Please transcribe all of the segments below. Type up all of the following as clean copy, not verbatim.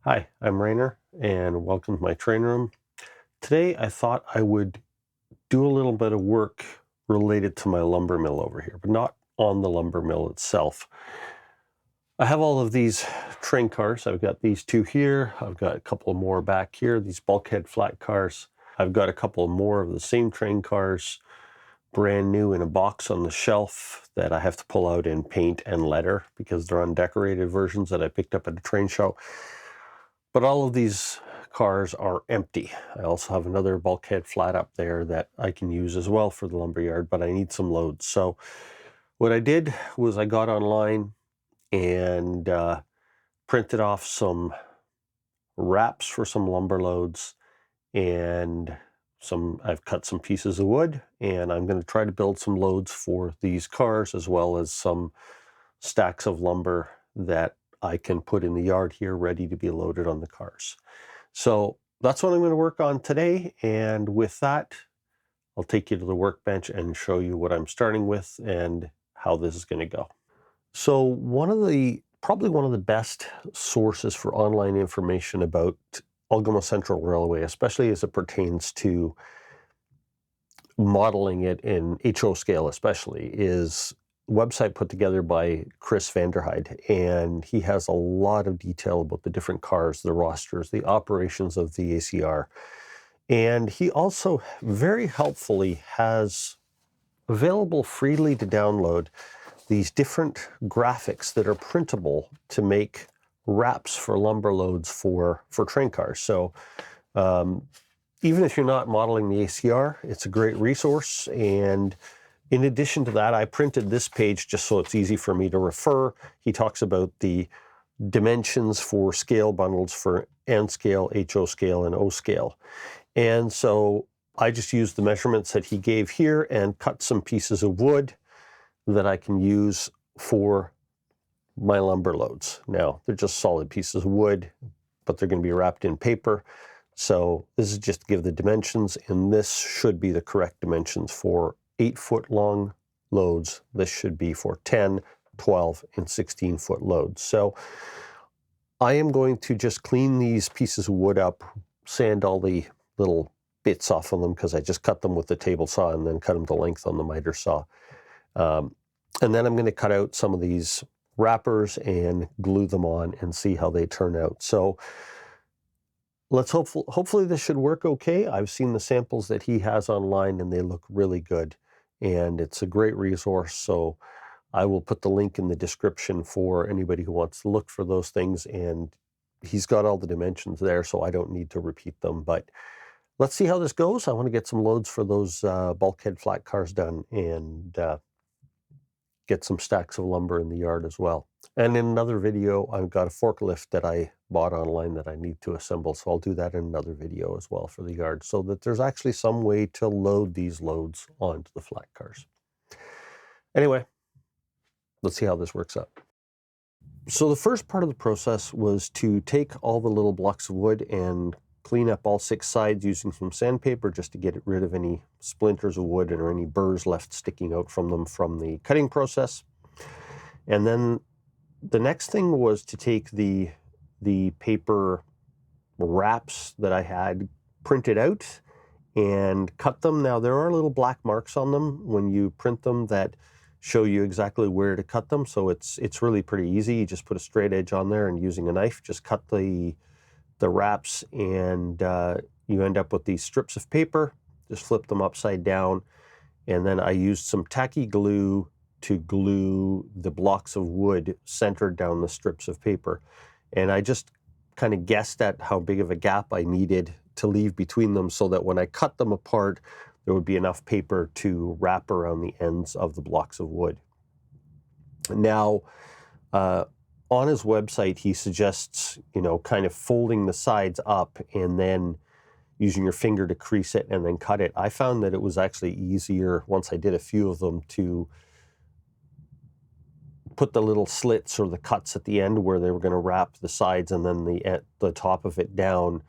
Hi, I'm Rainer, and welcome to my train room. Today I thought I would do a little bit of work related to my lumber mill over here, but not on the lumber mill itself. I have all of these train cars. I've got these two here. I've got a couple more back here, these bulkhead flat cars. I've got a couple more of the same train cars, brand new in a box on the shelf that I have to pull out and paint and letter because they're undecorated versions that I picked up at a train show. But all of these cars are empty. I also have another bulkhead flat up there that I can use as well for the lumberyard, but I need some loads. So what I did was I got online and printed off some wraps for some lumber loads, and I've cut some pieces of wood, and I'm going to try to build some loads for these cars as well as some stacks of lumber that I can put in the yard here ready to be loaded on the cars. So that's what I'm going to work on today, and with that I'll take you to the workbench and show you what I'm starting with and how this is going to go. So probably one of the best sources for online information about Algoma Central Railway, especially as it pertains to modeling it in HO scale especially, is a website put together by Chris Vanderheide, and he has a lot of detail about the different cars, the rosters, the operations of the ACR. And he also very helpfully has available freely to download these different graphics that are printable to make wraps for lumber loads for train cars. So even if you're not modeling the ACR, it's a great resource. And in addition to that, I printed this page just so it's easy for me to refer. He talks about the dimensions for scale bundles for N scale, HO scale, and O scale. And so I just used the measurements that he gave here and cut some pieces of wood that I can use for my lumber loads. Now, they're just solid pieces of wood, but they're going to be wrapped in paper. So this is just to give the dimensions, and this should be the correct dimensions for 8-foot long loads. This should be for 10, 12, and 16-foot loads. So I am going to just clean these pieces of wood up, sand all the little bits off of them because I just cut them with the table saw and then cut them to length on the miter saw. And then I'm going to cut out some of these wrappers and glue them on and see how they turn out. So hopefully this should work okay. I've seen the samples that he has online and they look really good, and it's a great resource. So I will put the link in the description for anybody who wants to look for those things, and he's got all the dimensions there, so I don't need to repeat them. But let's see how this goes. I want to get some loads for those bulkhead flat cars done and get some stacks of lumber in the yard as well. And in another video, I've got a forklift that I bought online that I need to assemble, so I'll do that in another video as well for the yard, so that there's actually some way to load these loads onto the flat cars. Anyway, let's see how this works out. So the first part of the process was to take all the little blocks of wood and clean up all 6 sides using some sandpaper just to get rid of any splinters of wood or any burrs left sticking out from them from the cutting process. And then the next thing was to take the paper wraps that I had printed out and cut them. Now there are little black marks on them when you print them that show you exactly where to cut them, so it's really pretty easy. You just put a straight edge on there and using a knife just cut the wraps, and you end up with these strips of paper. Just flip them upside down, and then I used some tacky glue to glue the blocks of wood centered down the strips of paper. And I just kind of guessed at how big of a gap I needed to leave between them so that when I cut them apart, there would be enough paper to wrap around the ends of the blocks of wood. Now, on his website, he suggests, kind of folding the sides up and then using your finger to crease it and then cut it. I found that it was actually easier, once I did a few of them, to put the little slits or the cuts at the end where they were going to wrap the sides and then the top of it down,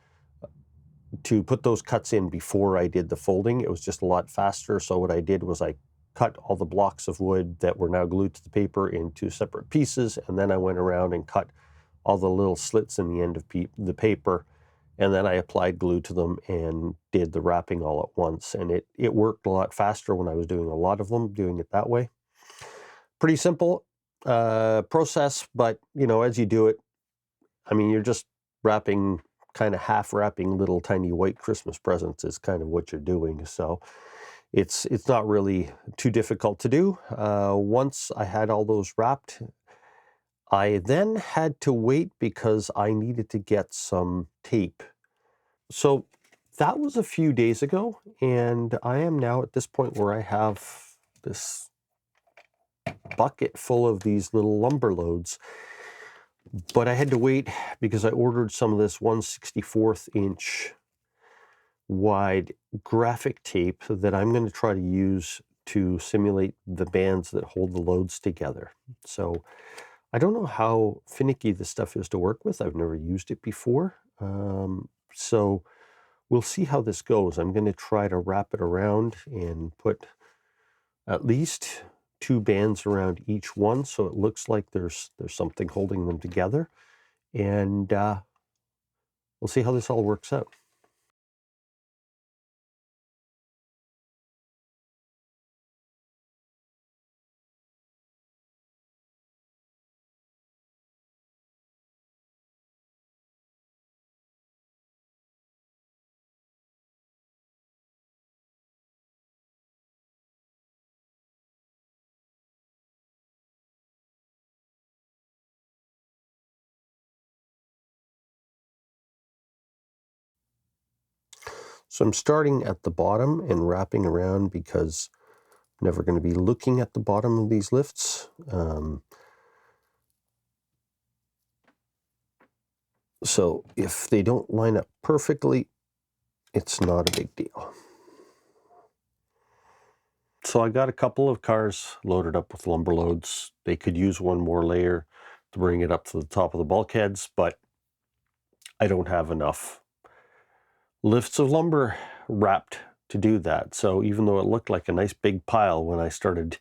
to put those cuts in before I did the folding. It was just a lot faster. So what I did was I cut all the blocks of wood that were now glued to the paper into separate pieces, and then I went around and cut all the little slits in the end of the paper, and then I applied glue to them and did the wrapping all at once. And it worked a lot faster when I was doing a lot of them, doing it that way. Pretty simple process, but as you do it, I mean, you're just wrapping, kind of half wrapping little tiny white Christmas presents is kind of what you're doing. So it's not really too difficult to do. Once I had all those wrapped, I then had to wait because I needed to get some tape. So that was a few days ago, and I am now at this point where I have this bucket full of these little lumber loads. But I had to wait because I ordered some of this 1/64 inch wide graphic tape that I'm going to try to use to simulate the bands that hold the loads together. So I don't know how finicky this stuff is to work with. I've never used it before. So we'll see how this goes. I'm going to try to wrap it around and put at least 2 bands around each one, so it looks like there's something holding them together. And we'll see how this all works out. So I'm starting at the bottom and wrapping around because I'm never going to be looking at the bottom of these lifts. So if they don't line up perfectly, it's not a big deal. So I got a couple of cars loaded up with lumber loads. They could use one more layer to bring it up to the top of the bulkheads, but I don't have enough lifts of lumber wrapped to do that. So even though it looked like a nice big pile when I started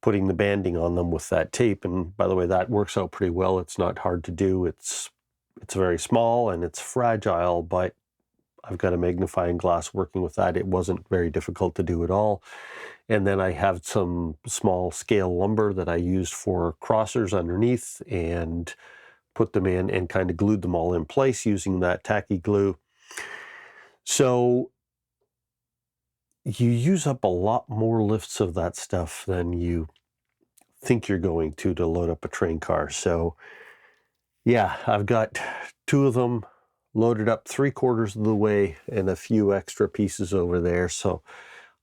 putting the banding on them with that tape, and by the way, that works out pretty well. It's not hard to do. It's very small and it's fragile, but I've got a magnifying glass working with that. It wasn't very difficult to do at all. And then I have some small scale lumber that I used for crossers underneath and put them in and kind of glued them all in place using that tacky glue. So you use up a lot more lifts of that stuff than you think you're going to load up a train car. So yeah, I've got 2 of them loaded up 3/4 of the way and a few extra pieces over there. So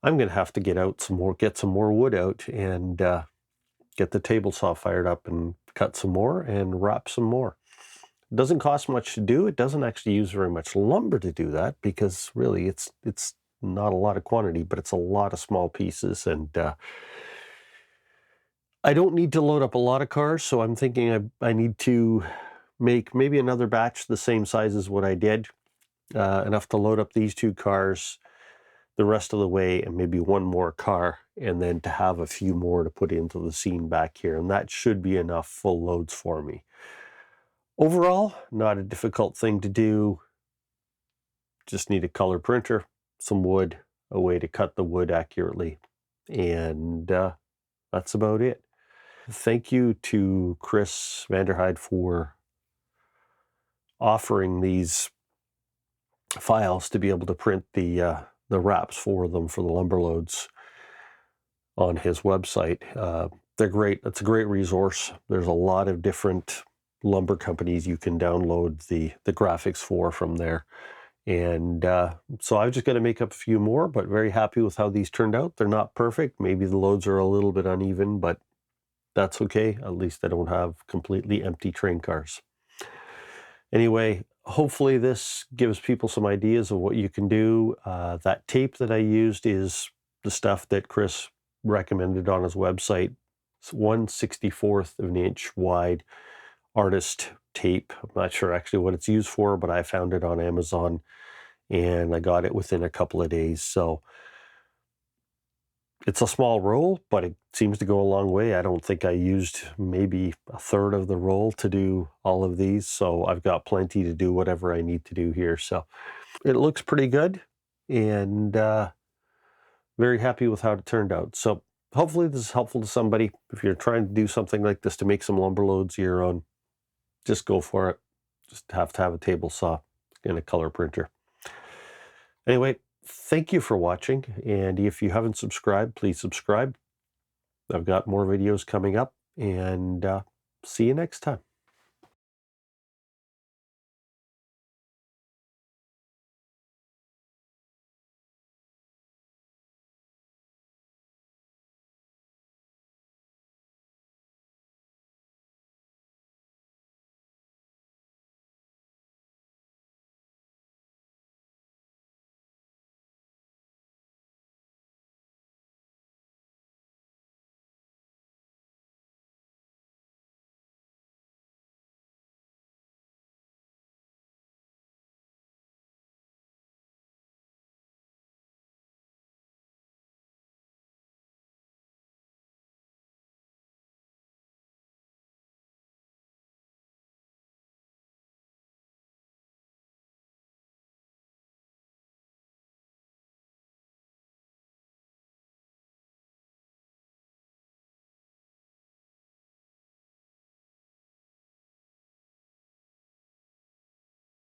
I'm going to have to get some more wood out and get the table saw fired up and cut some more and wrap some more. It doesn't cost much to do. It doesn't actually use very much lumber to do that because really it's not a lot of quantity, but it's a lot of small pieces. And I don't need to load up a lot of cars, so I'm thinking I need to make maybe another batch the same size as what I did, enough to load up these 2 cars the rest of the way and maybe one more car, and then to have a few more to put into the scene back here. And that should be enough full loads for me. Overall, not a difficult thing to do. Just need a color printer, some wood, a way to cut the wood accurately, and that's about it. Thank you to Chris Vanderhyde for offering these files to be able to print the wraps for them for the lumber loads on his website. They're great. It's a great resource. There's a lot of different lumber companies you can download the graphics for from there. And so I've just got to make up a few more, but very happy with how these turned out. They're not perfect. Maybe the loads are a little bit uneven, but that's okay. At least I don't have completely empty train cars. Anyway, hopefully this gives people some ideas of what you can do. That tape that I used is the stuff that Chris recommended on his website. It's 1/64 of an inch wide artist tape. I'm not sure actually what it's used for, but I found it on Amazon and I got it within a couple of days. So It's a small roll, but it seems to go a long way. I don't think I used maybe a third of the roll to do all of these, so I've got plenty to do whatever I need to do here. So it looks pretty good, and very happy with how it turned out. So hopefully this is helpful to somebody. If you're trying to do something like this to make some lumber loads of your own, just go for it. Just have to have a table saw and a color printer. Anyway, thank you for watching, and if you haven't subscribed, please subscribe. I've got more videos coming up, and see you next time.